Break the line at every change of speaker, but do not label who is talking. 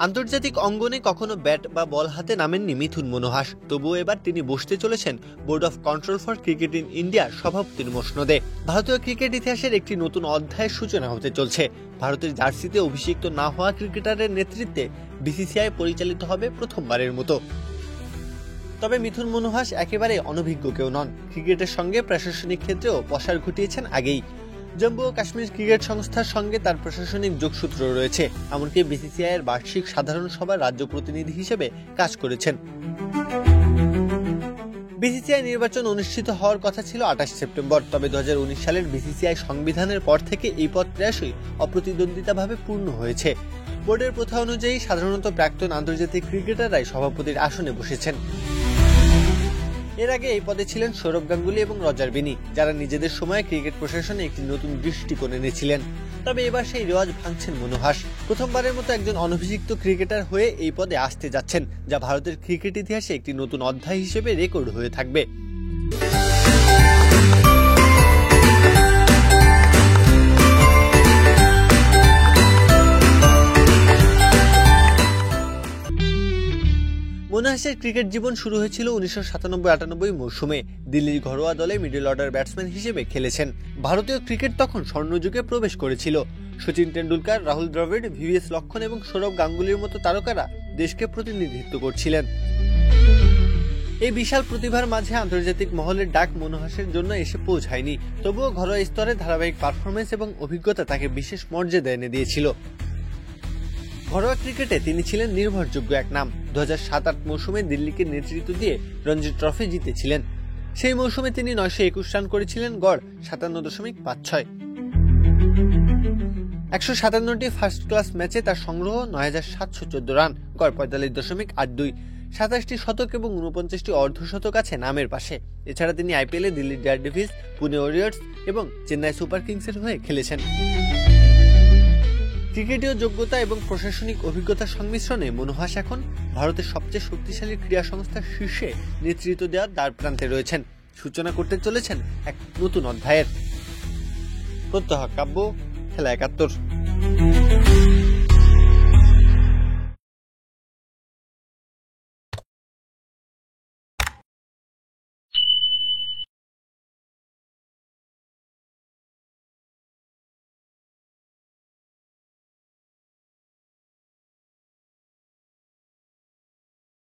আন্তর্জাতিক অঙ্গনে কখনো ব্যাট বা বল হাতে নামেননি মিথুন মনুহাস, তবুও এবার তিনি বসতে চলেছেন board of control for cricket in ইন্ডিয়ার সভাপতির মসনদে। ভারতীয় ক্রিকেট ইতিহাসের একটি নতুন অধ্যায়ের সূচনা হতে চলছে। ভারতের জার্সিতে অভিষিক্ত না হওয়া ক্রিকেটারের নেতৃত্বে বিসিসিআই পরিচালিত হবে প্রথমবারের মতো। তবে মিথুন মনুহাস একেবারে অনভিজ্ঞ কেউ নন। ক্রিকেটের সঙ্গে প্রশাসনিক ক্ষেত্রেও পসার ঘটিয়েছেন আগেই। জম্মু ও কাশ্মীর ক্রিকেট সংস্থার সঙ্গে তার প্রশাসনিক যোগসূত্র রয়েছে, এমনকি বিসিসিআই এর বার্ষিক সাধারণ সভার রাজ্য প্রতিনিধি হিসেবে কাজ করেছেন। বিসিসিআই নির্বাচন অনুষ্ঠিত হওয়ার কথা ছিল 28 সেপ্টেম্বর, তবে 2019 সালের বিসিসিআই সংবিধানের পর থেকে এই পদ প্রায়শই অপ্রতিদ্বন্দ্বিতাভাবে পূর্ণ হয়েছে। বোর্ডের প্রথা অনুযায়ী সাধারণত প্রাক্তন আন্তর্জাতিক ক্রিকেটাররাই সভাপতির আসনে বসেছেন। এর আগে এই পদে ছিলেন সৌরভ গাঙ্গুলি এবং রজার বিনি, যারা নিজেদের সময়ে ক্রিকেট প্রশাসনে একটি নতুন দৃষ্টিকোণ এনেছিলেন। তবে এবার সেই রেওয়াজ ভাঙছেন মনুহাস। প্রথমবারের মতো একজন অনভিষিক্ত ক্রিকেটার হয়ে এই পদে আসতে যাচ্ছেন, যা ভারতের ক্রিকেট ইতিহাসে একটি নতুন অধ্যায় হিসেবে রেকর্ড হয়ে থাকবে। মনুহাসের ক্রিকেট জীবন শুরু হয়েছিল 1997-98 মৌসুমে। দিল্লির ঘরোয়া দলে মিডল অর্ডার ব্যাটসম্যান হিসেবে খেলেছেন। ভারতীয় ক্রিকেট তখন স্বর্ণযুগে প্রবেশ করেছিল। সচিন তেন্ডুলকর, রাহুল দ্রাবিড়, ভিভিএস লক্ষ্মণ এবং সৌরভ গাঙ্গুলির মতো তারকারা দেশকে প্রতিনিধিত্ব করছিলেন। এই বিশাল প্রতিভার মাঝে আন্তর্জাতিক মহলের ডাক মনুহাসের জন্য এসে পৌঁছায়নি। তবুও ঘরোয়া স্তরে ধারাবাহিক পারফরমেন্স এবং অভিজ্ঞতা তাকে বিশেষ মর্যাদা এনে দিয়েছিল। ঘরোয়া ক্রিকেটে তিনি ছিলেন নির্ভরযোগ্য এক নাম। 2007-08 মৌসুমে দিল্লিকে নেতৃত্ব দিয়ে রঞ্জি ট্রফি জিতেছিলেন। সেই মৌসুমে তিনি 921 রান করেছিলেন, গড় 57.56। 157টি ফার্স্ট ক্লাস ম্যাচে তার সংগ্রহ 9714 রান, গড় 45.82। 27টি শতক এবং 49টি অর্ধশতক আছে নামের পাশে। এছাড়া তিনি আইপিএলে দিল্লি ডেয়ারডেভিলস, পুনে ওয়ারিয়র্স এবং চেন্নাই সুপার কিংসের হয়ে খেলেছেন। ক্রিকেটীয় যোগ্যতা এবং প্রশাসনিক অভিজ্ঞতার সংমিশ্রণে মনুহাস এখন ভারতের সবচেয়ে শক্তিশালী ক্রীড়া সংস্থার শীর্ষে নেতৃত্ব দেওয়ার দ্বারপ্রান্তে রয়েছেন। সূচনা করতে চলেছেন এক নতুন অধ্যায়ের। প্রত্যহ কাব্য, খেলা 71।